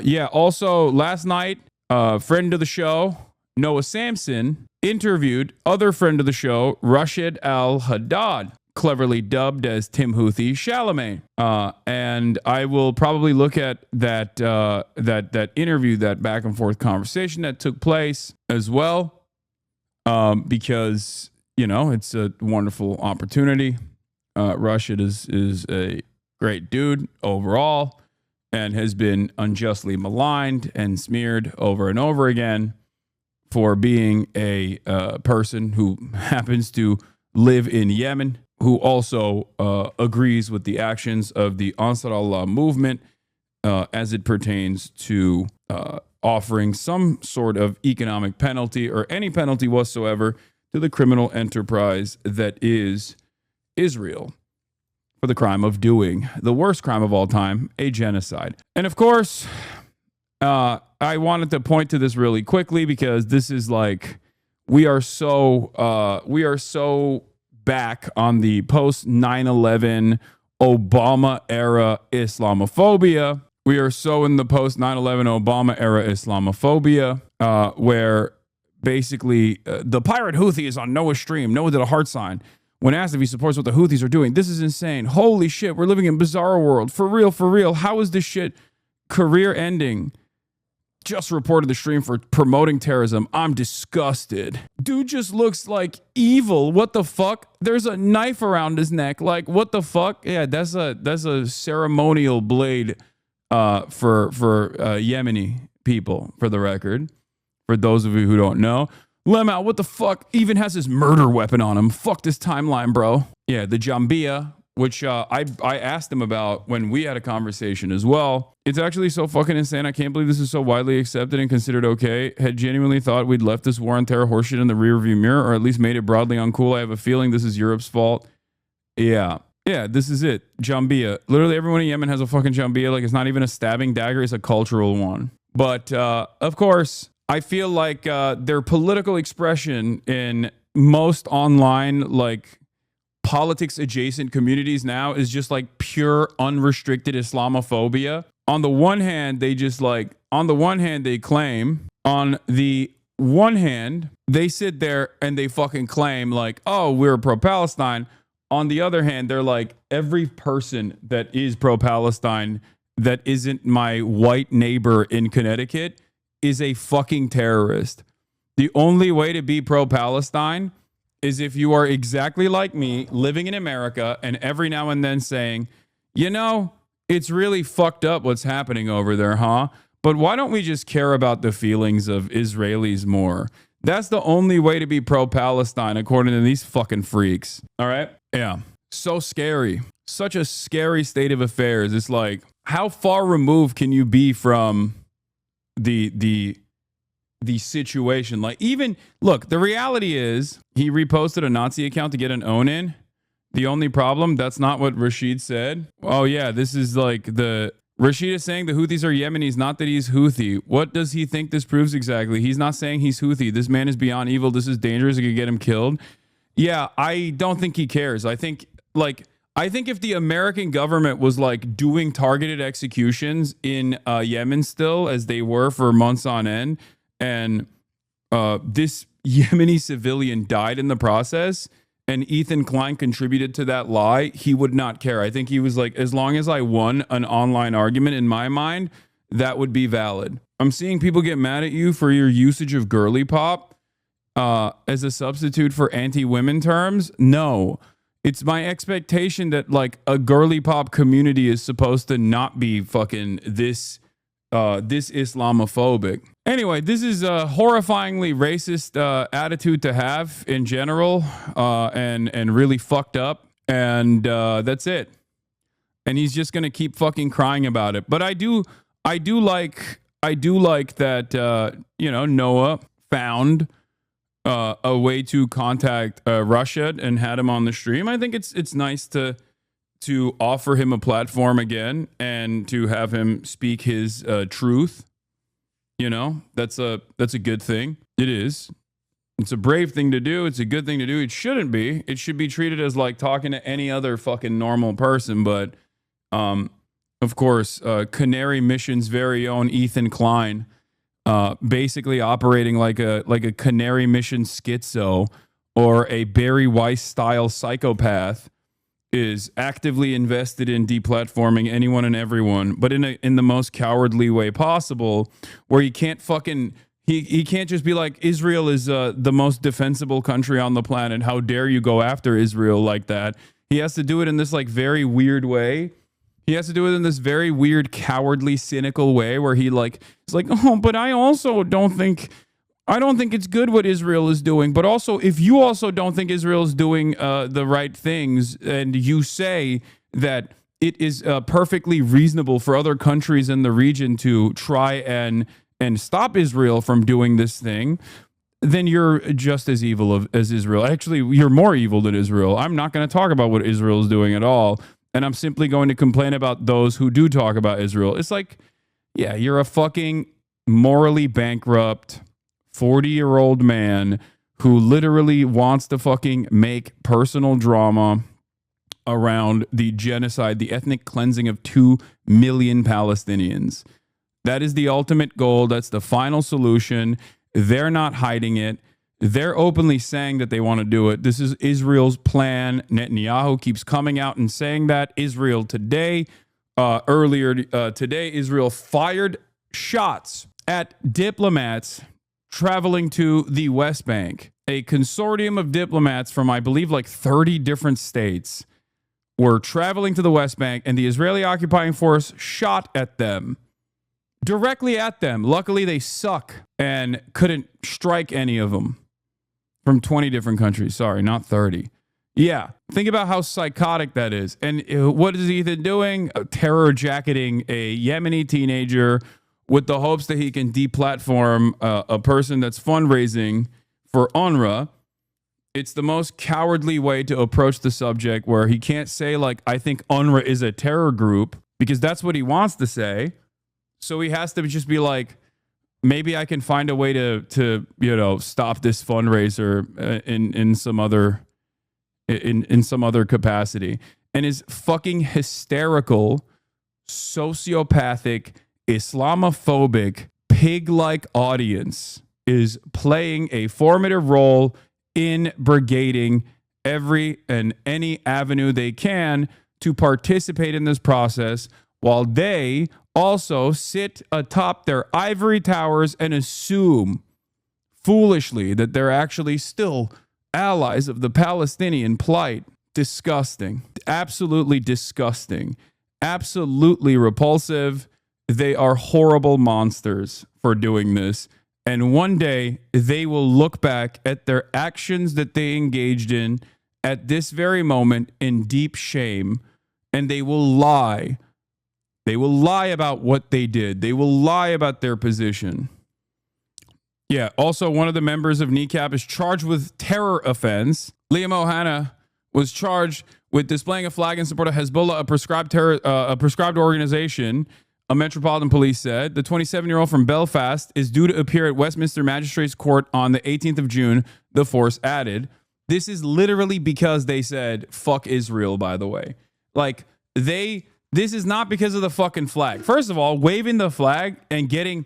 Yeah. Also, last night, friend of the show, Noah Samson, interviewed other friend of the show, Rashid Al Haddad, cleverly dubbed as Timothy Chalamet. And I will probably look at that interview, that back and forth conversation that took place as well, because it's a wonderful opportunity. Rashid is a great dude overall, and has been unjustly maligned and smeared over and over again for being a person who happens to live in Yemen, who also agrees with the actions of the Ansar Allah movement as it pertains to offering some sort of economic penalty or any penalty whatsoever to the criminal enterprise that is Israel, for the crime of doing the worst crime of all time, a genocide. And of course, I wanted to point to this really quickly because this is like, we are so back on the post 9/11 Obama era Islamophobia. We are so in the post 9/11 Obama era Islamophobia, where basically the pirate Houthi is on Noah's stream. Noah did a heart sign when asked if he supports what the Houthis are doing. This is insane. Holy shit, we're living in bizarre world. For real, for real. How is this shit career ending? Just reported the stream for promoting terrorism. I'm disgusted. Dude just looks like evil. What the fuck? There's a knife around his neck. Like, what the fuck? Yeah, that's a ceremonial blade for Yemeni people, for the record. For those of you who don't know. Lemau, what the fuck? Even has his murder weapon on him. Fuck this timeline, bro. Yeah, the Jambia, which I asked him about when we had a conversation as well. It's actually so fucking insane. I can't believe this is so widely accepted and considered okay. Had genuinely thought we'd left this war on terror horseshit in the rearview mirror, or at least made it broadly uncool. I have a feeling this is Europe's fault. Yeah, this is it. Jambia. Literally everyone in Yemen has a fucking Jambia. Like, it's not even a stabbing dagger. It's a cultural one. But, of course, I feel like their political expression in most online, like, politics adjacent communities now is just like pure unrestricted Islamophobia. On the one hand, they just like, on the one hand, they claim, on the one hand, they sit there and they fucking claim like, oh, we're pro-Palestine. On the other hand, they're like, every person that is pro-Palestine that isn't my white neighbor in Connecticut is a fucking terrorist. The only way to be pro-Palestine is if you are exactly like me, living in America, and every now and then saying, it's really fucked up what's happening over there, huh? But why don't we just care about the feelings of Israelis more? That's the only way to be pro-Palestine, according to these fucking freaks. All right? Yeah. So scary. Such a scary state of affairs. It's like, how far removed can you be from the situation? Like, even look, the reality is he reposted a Nazi account to get an own in. The only problem, that's not what Rashid said. Oh yeah, this is like Rashid is saying the Houthis are Yemenis, not that he's Houthi. What does he think this proves exactly? He's not saying he's Houthi. This man is beyond evil. This is dangerous. It could get him killed. Yeah, I don't think he cares. I think if the American government was like doing targeted executions in Yemen still, as they were for months on end, and this Yemeni civilian died in the process, and Ethan Klein contributed to that lie, he would not care. I think he was like, as long as I won an online argument in my mind, that would be valid. I'm seeing people get mad at you for your usage of girly pop as a substitute for anti-women terms. No. It's my expectation that like a girly pop community is supposed to not be fucking this Islamophobic. Anyway, this is a horrifyingly racist attitude to have in general, and really fucked up. And that's it. And he's just gonna keep fucking crying about it. But I do like that Noah found a way to contact Rashid and had him on the stream. I think it's nice to offer him a platform again and to have him speak his truth. That's a good thing. It is. It's a brave thing to do. It's a good thing to do. It shouldn't be. It should be treated as like talking to any other fucking normal person. But of course, Canary Mission's very own Ethan Klein, basically operating like a Canary Mission schizo or a Barry Weiss style psychopath, is actively invested in deplatforming anyone and everyone, but in the most cowardly way possible, where he can't fucking he can't just be like, Israel is the most defensible country on the planet. How dare you go after Israel like that? He has to do it in this like very weird way. He has to do it in this very weird, cowardly, cynical way where he like is like, oh, but I also don't think it's good what Israel is doing. But also, if you also don't think Israel is doing the right things, and you say that it is perfectly reasonable for other countries in the region to try and stop Israel from doing this thing, then you're just as evil as Israel. Actually, you're more evil than Israel. I'm not going to talk about what Israel is doing at all. And I'm simply going to complain about those who do talk about Israel. It's like, yeah, you're a fucking morally bankrupt 40-year-old man who literally wants to fucking make personal drama around the genocide, the ethnic cleansing of 2 million Palestinians. That is the ultimate goal. That's the final solution. They're not hiding it. They're openly saying that they want to do it. This is Israel's plan. Netanyahu keeps coming out and saying that. Israel today, earlier today, Israel fired shots at diplomats traveling to the West Bank. A consortium of diplomats from, I believe, like 30 different states were traveling to the West Bank, and the Israeli occupying force shot at them. Directly at them. Luckily, they suck and couldn't strike any of them. From 20 different countries. Sorry, not 30. Yeah. Think about how psychotic that is. And what is Ethan doing? Terror jacketing a Yemeni teenager with the hopes that he can deplatform a person that's fundraising for UNRWA. It's the most cowardly way to approach the subject, where he can't say, like, I think UNRWA is a terror group, because that's what he wants to say. So he has to just be like, maybe I can find a way to stop this fundraiser in some other capacity. And his fucking hysterical, sociopathic, Islamophobic, pig-like audience is playing a formative role in brigading every and any avenue they can to participate in this process, while they also sit atop their ivory towers and assume foolishly that they're actually still allies of the Palestinian plight. Disgusting. Absolutely disgusting. Absolutely repulsive. They are horrible monsters for doing this. And one day they will look back at their actions that they engaged in at this very moment in deep shame, and they will lie. They will lie about what they did. They will lie about their position. Yeah, also one of the members of NECAP is charged with terror offense. Liam Ohana was charged with displaying a flag in support of Hezbollah, a prescribed organization, a Metropolitan Police said. The 27-year-old from Belfast is due to appear at Westminster Magistrates Court on the 18th of June, the force added. This is literally because they said, fuck Israel, by the way. Like, this is not because of the fucking flag. First of all, waving the flag and getting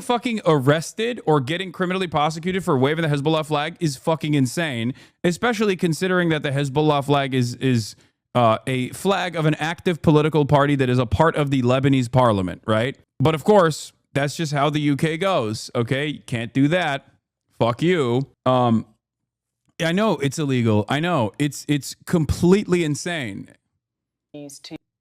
fucking arrested or getting criminally prosecuted for waving the Hezbollah flag is fucking insane, especially considering that the Hezbollah flag is a flag of an active political party that is a part of the Lebanese parliament, right? But of course, that's just how the UK goes, okay? You can't do that. Fuck you. I know it's illegal. I know it's completely insane.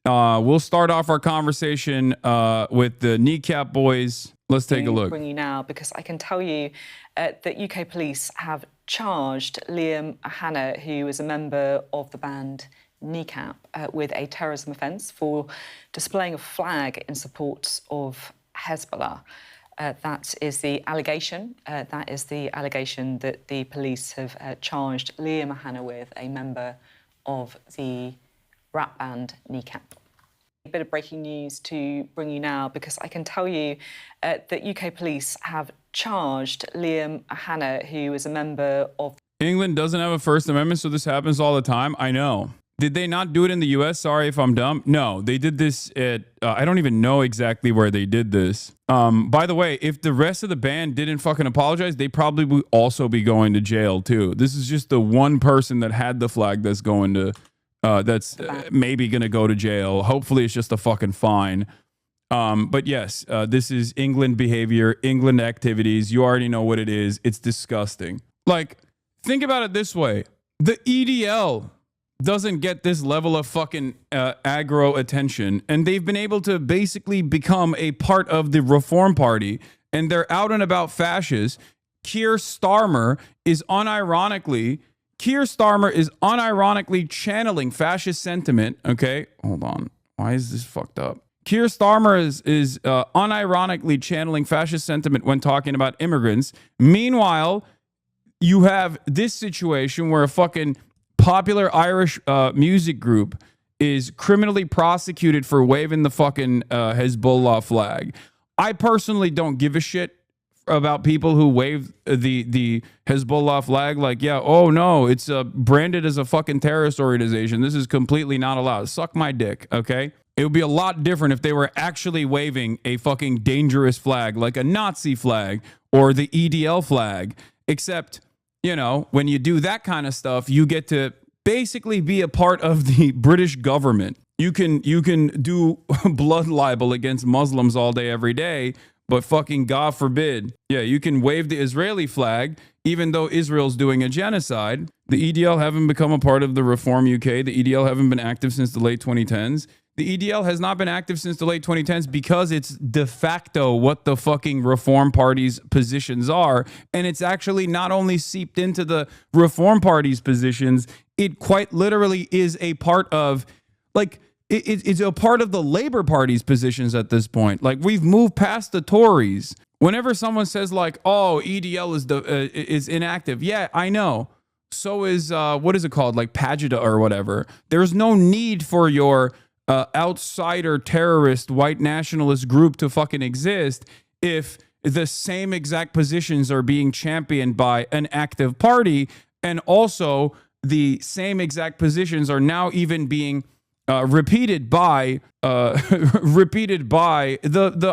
We'll start off our conversation with the NECAP boys. Let's take a look. Bring you now, because I can tell you that UK police have charged Liam Ohana, who is a member of the band NECAP, with a terrorism offence for displaying a flag in support of Hezbollah. That is the allegation. That is the allegation that the police have charged Liam Ohana with, a member of the rap band NECAP. A bit of breaking news to bring you now, because I can tell you that UK police have charged Liam Ohana, who is a member of... England doesn't have a First Amendment, so this happens all the time. I know. Did they not do it in the US? Sorry if I'm dumb. No, they did this at, I don't even know exactly where they did this. By the way, if the rest of the band didn't fucking apologize, they probably would also be going to jail too. This is just the one person that had the flag that's going to, maybe going to go to jail. Hopefully it's just a fucking fine. But yes, this is England behavior, England activities. You already know what it is. It's disgusting. Like, think about it this way. The EDL doesn't get this level of fucking aggro attention, and they've been able to basically become a part of the Reform Party, and they're out and about fascists. Keir Starmer is unironically channeling fascist sentiment. Okay, hold on. Why is this fucked up? Keir Starmer is unironically channeling fascist sentiment when talking about immigrants. Meanwhile, you have this situation where a fucking popular Irish music group is criminally prosecuted for waving the fucking Hezbollah flag. I personally don't give a shit about people who wave the Hezbollah flag. Like, yeah, oh no, it's branded as a fucking terrorist organization. This is completely not allowed. Suck my dick, okay? It would be a lot different if they were actually waving a fucking dangerous flag, like a Nazi flag or the EDL flag, except, you know, when you do that kind of stuff, you get to basically be a part of the British government. You can do blood libel against Muslims all day, every day, but fucking God forbid. Yeah, you can wave the Israeli flag, even though Israel's doing a genocide. The EDL haven't become a part of the Reform UK. The EDL haven't been active since the late 2010s. The EDL has not been active since the late 2010s because it's de facto what the fucking Reform Party's positions are. And it's actually not only seeped into the Reform Party's positions, it quite literally is a part of, like, it's a part of the Labour Party's positions at this point. Like, we've moved past the Tories. Whenever someone says, like, oh, EDL is inactive, yeah, I know. So is, what is it called? Like Pagida or whatever. There's no need for your outsider terrorist white nationalist group to fucking exist if the same exact positions are being championed by an active party, and also the same exact positions are now even being repeated by the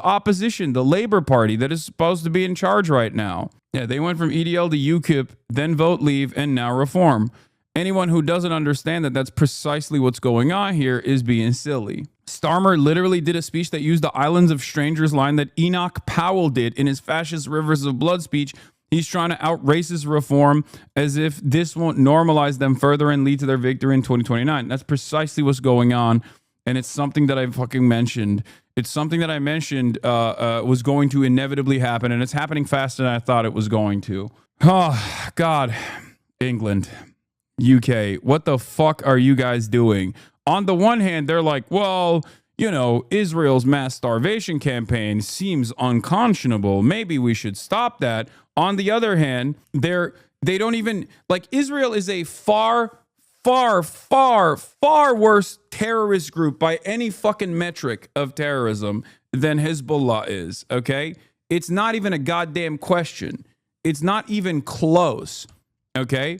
opposition, the Labour Party that is supposed to be in charge right now. Yeah, they went from EDL to UKIP, then vote leave, and now Reform. Anyone who doesn't understand that that's precisely what's going on here is being silly. Starmer literally did a speech that used the Islands of Strangers line that Enoch Powell did in his fascist Rivers of Blood speech. He's trying to out racist Reform as if this won't normalize them further and lead to their victory in 2029. That's precisely what's going on, and it's something that I fucking mentioned. It's something that I mentioned was going to inevitably happen, and it's happening faster than I thought it was going to. Oh, God. England. UK, what the fuck are you guys doing? On the one hand, they're like, well, you know, Israel's mass starvation campaign seems unconscionable. Maybe we should stop that. On the other hand, they don't even, like, Israel is a far worse terrorist group by any fucking metric of terrorism than Hezbollah is, okay? It's not even a goddamn question. It's not even close, okay?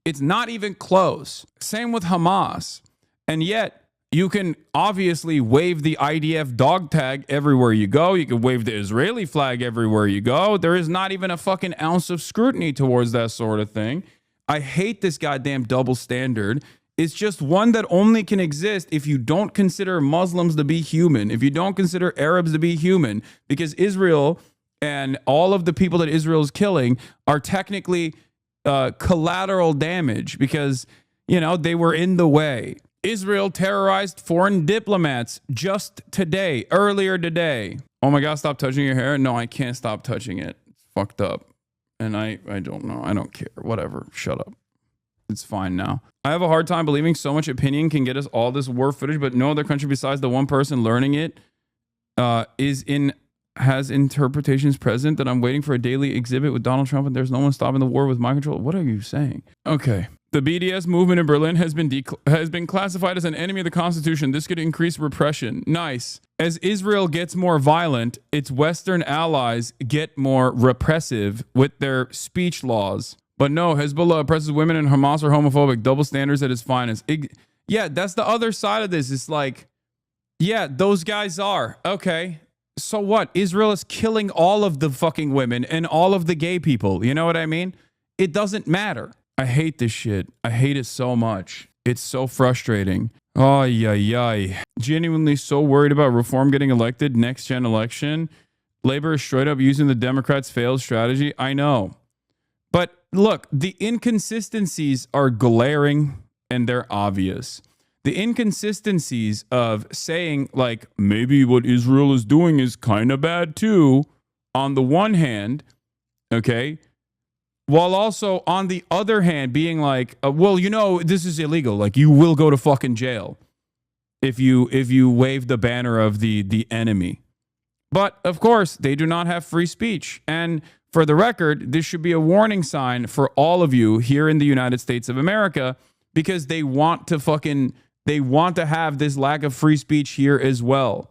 It's not even close. Same with Hamas. And yet, you can obviously wave the IDF dog tag everywhere you go. You can wave the Israeli flag everywhere you go. There is not even a fucking ounce of scrutiny towards that sort of thing. I hate this goddamn double standard. It's just one that only can exist if you don't consider Muslims to be human, if you don't consider Arabs to be human, because Israel and all of the people that Israel is killing are technically collateral damage because, you know, they were in the way. Israel terrorized foreign diplomats just today, earlier today. Oh my God, stop touching your hair. No, I can't stop touching it. It's fucked up. And I don't know. I don't care. Whatever. Shut up. It's fine now. I have a hard time believing so much opinion can get us all this war footage, but no other country besides the one person learning it has interpretations present that I'm waiting for a daily exhibit with Donald Trump and there's no one stopping the war with mind control. What are you saying? Okay. The BDS movement in Berlin has been classified as an enemy of the Constitution. This could increase repression. Nice. As Israel gets more violent, its Western allies get more repressive with their speech laws. But no, Hezbollah oppresses women and Hamas are homophobic. Double standards at its finest. Yeah, that's the other side of this. It's like, yeah, those guys are. Okay. So what? Israel is killing all of the fucking women and all of the gay people. You know what I mean? It doesn't matter. I hate this shit. I hate it so much. It's so frustrating. Oh, yeah. Genuinely so worried about reform getting elected next gen election. Labor is straight up using the Democrats' failed strategy. I know. But look, the inconsistencies are glaring and they're obvious. The inconsistencies of saying, like, maybe what Israel is doing is kind of bad too, on the one hand, okay, while also on the other hand being like, well, you know, this is illegal. Like, you will go to fucking jail if you wave the banner of the enemy. But of course, they do not have free speech. And for the record, this should be a warning sign for all of you here in the United States of America, because they want to have this lack of free speech here as well.